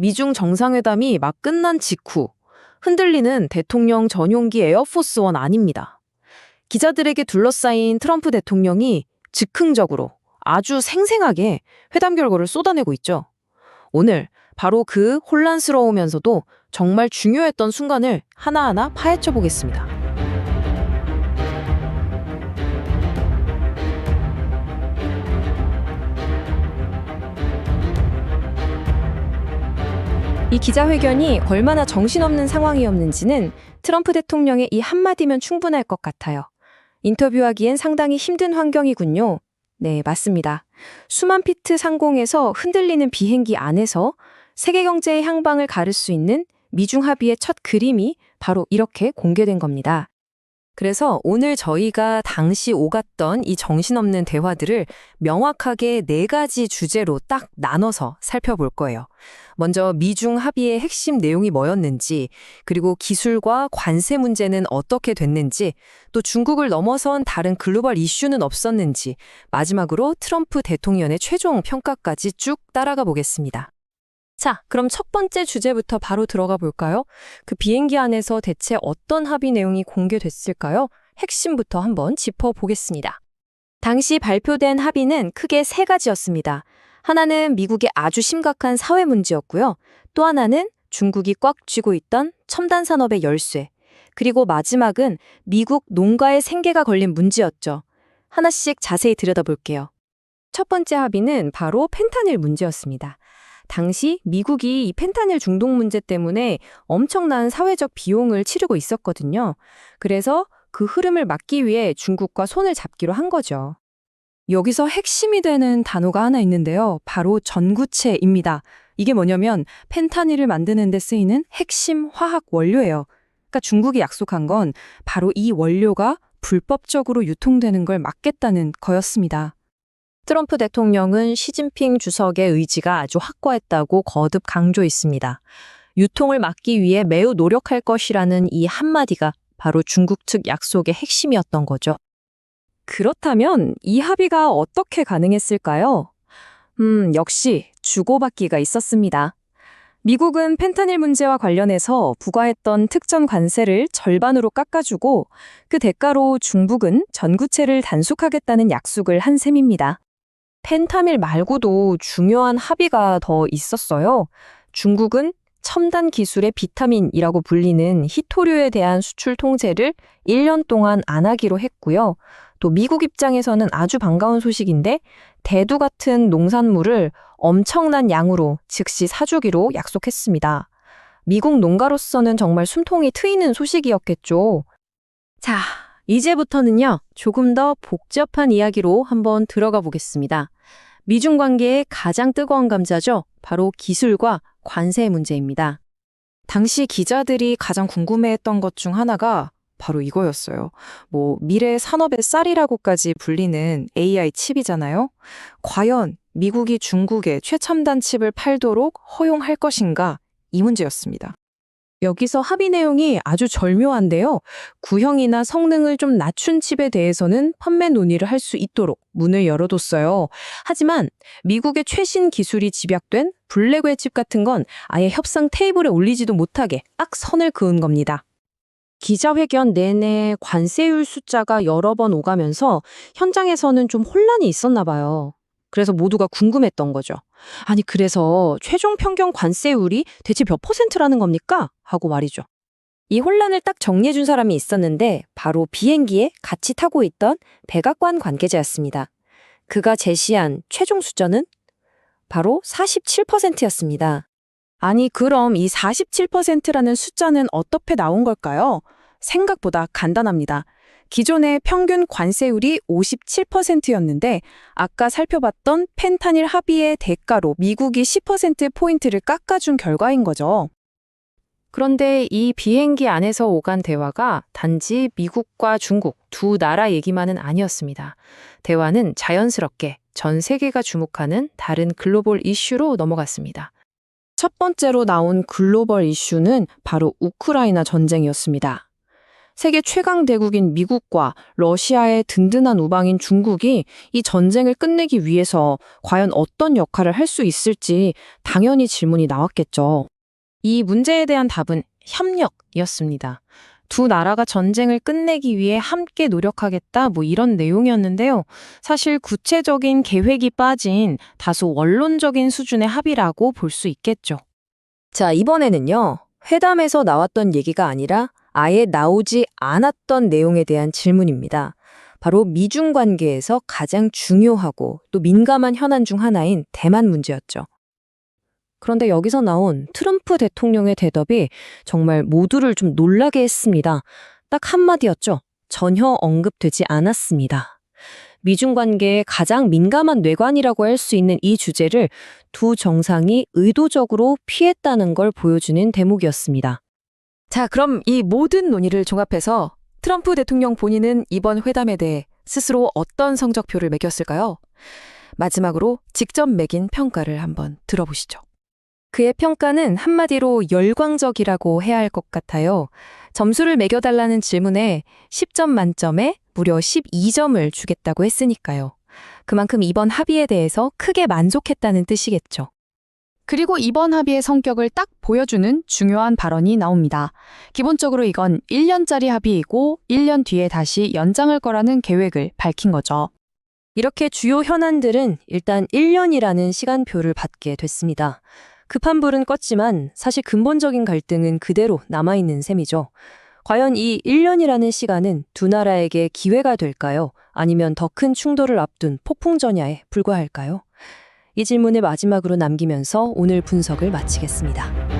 미중 정상회담이 막 끝난 직후 흔들리는 대통령 전용기 에어포스원 아닙니다. 기자들에게 둘러싸인 트럼프 대통령이 즉흥적으로 아주 생생하게 회담 결과를 쏟아내고 있죠. 오늘 바로 그 혼란스러우면서도 정말 중요했던 순간을 하나하나 파헤쳐 보겠습니다. 이 기자회견이 얼마나 정신없는 상황이었는지는 트럼프 대통령의 이 한마디면 충분할 것 같아요. 인터뷰하기엔 상당히 힘든 환경이군요. 네, 맞습니다. 수만 피트 상공에서 흔들리는 비행기 안에서 세계 경제의 향방을 가를 수 있는 미중 합의의 첫 그림이 바로 이렇게 공개된 겁니다. 그래서 오늘 저희가 당시 오갔던 이 정신없는 대화들을 명확하게 4가지 주제로 딱 나눠서 살펴볼 거예요. 먼저 미중 합의의 핵심 내용이 뭐였는지, 그리고 기술과 관세 문제는 어떻게 됐는지, 또 중국을 넘어선 다른 글로벌 이슈는 없었는지, 마지막으로 트럼프 대통령의 최종 평가까지 쭉 따라가 보겠습니다. 자, 그럼 첫 번째 주제부터 바로 들어가 볼까요? 그 비행기 안에서 대체 어떤 합의 내용이 공개됐을까요? 핵심부터 한번 짚어보겠습니다. 당시 발표된 합의는 크게 3가지였습니다. 하나는 미국의 아주 심각한 사회 문제였고요. 또 하나는 중국이 꽉 쥐고 있던 첨단 산업의 열쇠. 그리고 마지막은 미국 농가의 생계가 걸린 문제였죠. 하나씩 자세히 들여다볼게요. 첫 번째 합의는 바로 펜타닐 문제였습니다. 당시 미국이 이 펜타닐 중독 문제 때문에 엄청난 사회적 비용을 치르고 있었거든요. 그래서 그 흐름을 막기 위해 중국과 손을 잡기로 한 거죠. 여기서 핵심이 되는 단어가 하나 있는데요. 바로 전구체입니다. 이게 뭐냐면 펜타닐을 만드는 데 쓰이는 핵심 화학 원료예요. 그러니까 중국이 약속한 건 바로 이 원료가 불법적으로 유통되는 걸 막겠다는 거였습니다. 트럼프 대통령은 시진핑 주석의 의지가 아주 확고했다고 거듭 강조했습니다. 유통을 막기 위해 매우 노력할 것이라는 이 한마디가 바로 중국 측 약속의 핵심이었던 거죠. 그렇다면 이 합의가 어떻게 가능했을까요? 역시 주고받기가 있었습니다. 미국은 펜타닐 문제와 관련해서 부과했던 특전 관세를 절반으로 깎아주고 그 대가로 중국은 전구체를 단속하겠다는 약속을 한 셈입니다. 펜타닐 말고도 중요한 합의가 더 있었어요. 중국은 첨단 기술의 비타민이라고 불리는 희토류에 대한 수출 통제를 1년 동안 안 하기로 했고요. 또 미국 입장에서는 아주 반가운 소식인데 대두 같은 농산물을 엄청난 양으로 즉시 사주기로 약속했습니다. 미국 농가로서는 정말 숨통이 트이는 소식이었겠죠. 자, 이제부터는요, 조금 더 복잡한 이야기로 한번 들어가 보겠습니다. 미중 관계의 가장 뜨거운 감자죠. 바로 기술과 관세 문제입니다. 당시 기자들이 가장 궁금해했던 것 중 하나가 바로 이거였어요. 미래 산업의 쌀이라고까지 불리는 AI 칩이잖아요. 과연 미국이 중국에 최첨단 칩을 팔도록 허용할 것인가? 이 문제였습니다. 여기서 합의 내용이 아주 절묘한데요. 구형이나 성능을 좀 낮춘 칩에 대해서는 판매 논의를 할 수 있도록 문을 열어뒀어요. 하지만 미국의 최신 기술이 집약된 블랙웨어 칩 같은 건 아예 협상 테이블에 올리지도 못하게 딱 선을 그은 겁니다. 기자회견 내내 관세율 숫자가 여러 번 오가면서 현장에서는 좀 혼란이 있었나 봐요. 그래서 모두가 궁금했던 거죠. 아니, 그래서 최종 평균 관세율이 대체 몇 %라는 겁니까? 하고 말이죠. 이 혼란을 딱 정리해준 사람이 있었는데 바로 비행기에 같이 타고 있던 백악관 관계자였습니다. 그가 제시한 최종 수준은 바로 47%였습니다. 아니, 그럼 이 47%라는 숫자는 어떻게 나온 걸까요? 생각보다 간단합니다. 기존의 평균 관세율이 57%였는데 아까 살펴봤던 펜타닐 합의의 대가로 미국이 10%포인트를 깎아준 결과인 거죠. 그런데 이 비행기 안에서 오간 대화가 단지 미국과 중국 두 나라 얘기만은 아니었습니다. 대화는 자연스럽게 전 세계가 주목하는 다른 글로벌 이슈로 넘어갔습니다. 첫 번째로 나온 글로벌 이슈는 바로 우크라이나 전쟁이었습니다. 세계 최강 대국인 미국과 러시아의 든든한 우방인 중국이 이 전쟁을 끝내기 위해서 과연 어떤 역할을 할 수 있을지 당연히 질문이 나왔겠죠. 이 문제에 대한 답은 협력이었습니다. 두 나라가 전쟁을 끝내기 위해 함께 노력하겠다, 이런 내용이었는데요. 사실 구체적인 계획이 빠진 다소 원론적인 수준의 합의라고 볼 수 있겠죠. 자, 이번에는요. 회담에서 나왔던 얘기가 아니라 아예 나오지 않았던 내용에 대한 질문입니다. 바로 미중 관계에서 가장 중요하고 또 민감한 현안 중 하나인 대만 문제였죠. 그런데 여기서 나온 트럼프 대통령의 대답이 정말 모두를 좀 놀라게 했습니다. 딱 한마디였죠. 전혀 언급되지 않았습니다. 미중 관계의 가장 민감한 뇌관이라고 할 수 있는 이 주제를 두 정상이 의도적으로 피했다는 걸 보여주는 대목이었습니다. 자, 그럼 이 모든 논의를 종합해서 트럼프 대통령 본인은 이번 회담에 대해 스스로 어떤 성적표를 매겼을까요? 마지막으로 직접 매긴 평가를 한번 들어보시죠. 그의 평가는 한마디로 열광적이라고 해야 할 것 같아요. 점수를 매겨달라는 질문에 10점 만점에 무려 12점을 주겠다고 했으니까요. 그만큼 이번 합의에 대해서 크게 만족했다는 뜻이겠죠. 그리고 이번 합의의 성격을 딱 보여주는 중요한 발언이 나옵니다. 기본적으로 이건 1년짜리 합의이고 1년 뒤에 다시 연장할 거라는 계획을 밝힌 거죠. 이렇게 주요 현안들은 일단 1년이라는 시간표를 받게 됐습니다. 급한 불은 껐지만 사실 근본적인 갈등은 그대로 남아있는 셈이죠. 과연 이 1년이라는 시간은 두 나라에게 기회가 될까요? 아니면 더 큰 충돌을 앞둔 폭풍전야에 불과할까요? 이 질문을 마지막으로 남기면서 오늘 분석을 마치겠습니다.